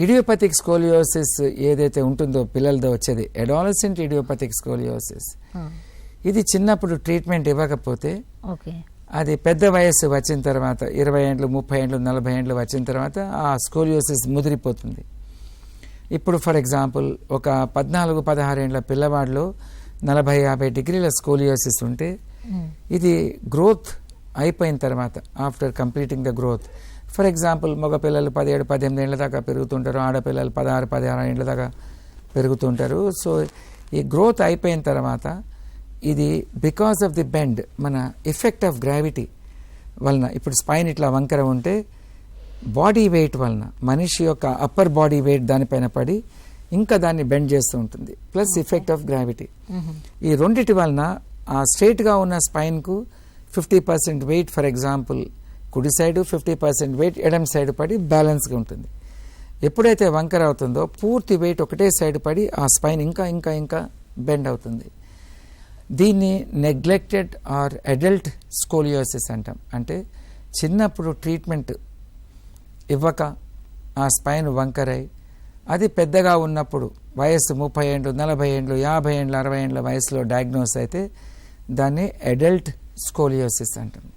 Idiopathic scoliosis ఏదైతే ఉంటుందో పిల్లలతో వచ్చేది అడాలసెంట్ ఇడియోపతిక్ స్కోలియోసిస్, ఇది చిన్నప్పుడు ట్రీట్మెంట్ ఇవ్వకపోతే అది పెద్ద వయస్సు వచ్చిన తర్వాత 20 ఏండ్లు 30 ఏండ్లు 40 ఏండ్లు వచ్చిన తర్వాత ఆ స్కోలియోసిస్ ముదిరిపోతుంది. ఇప్పుడు ఫర్ ఎగ్జాంపుల్ ఒక 14-16 ఏండ్ల పిల్లవాడిలో 40-50 డిగ్రీల స్కోలియోసిస్ ఉంటే ఇది గ్రోత్ అయిపోయిన తర్వాత after completing the growth, for example మగ పిల్లలు 17-18 ఏళ్ళ దాకా పెరుగుతుంటారు, ఆడపిల్లలు 16-16 ఏళ్ళ దాకా పెరుగుతుంటారు. సో ఈ గ్రోత్ అయిపోయిన తర్వాత ఇది బికాస్ ఆఫ్ ది బెండ్, మన ఎఫెక్ట్ ఆఫ్ గ్రావిటీ వలన, ఇప్పుడు స్పైన్ ఇట్లా వంకర ఉంటే బాడీ వెయిట్ వలన మనిషి యొక్క అప్పర్ బాడీ వెయిట్ దానిపైన పడి ఇంకా దాన్ని బెండ్ చేస్తూ ఉంటుంది, ప్లస్ ఎఫెక్ట్ ఆఫ్ గ్రావిటీ. ఈ రెండిటి వలన ఆ స్ట్రైట్గా ఉన్న స్పైన్కు 50% వెయిట్ ఫర్ ఎగ్జాంపుల్ కుడి సైడు, 50% వెయిట్ ఎడమ సైడ్ పడి బ్యాలెన్స్గా ఉంటుంది. ఎప్పుడైతే వంకర అవుతుందో పూర్తి వెయిట్ ఒకటే సైడ్ పడి ఆ స్పైన్ ఇంకా ఇంకా ఇంకా బెండ్ అవుతుంది. దీన్ని నెగ్లెక్టెడ్ ఆర్ అడల్ట్ స్కోలియోసిస్ అంటాం. అంటే చిన్నప్పుడు ట్రీట్మెంట్ ఇవ్వక ఆ స్పైన్ వంకరై అది పెద్దగా ఉన్నప్పుడు వయస్సు 30 ఏండ్లు 40 ఏండ్లు 50 ఏండ్లు 60 ఏండ్ల వయసులో డయాగ్నోస్ అయితే దాన్ని అడల్ట్ స్కోలియోసిస్ అంటాం.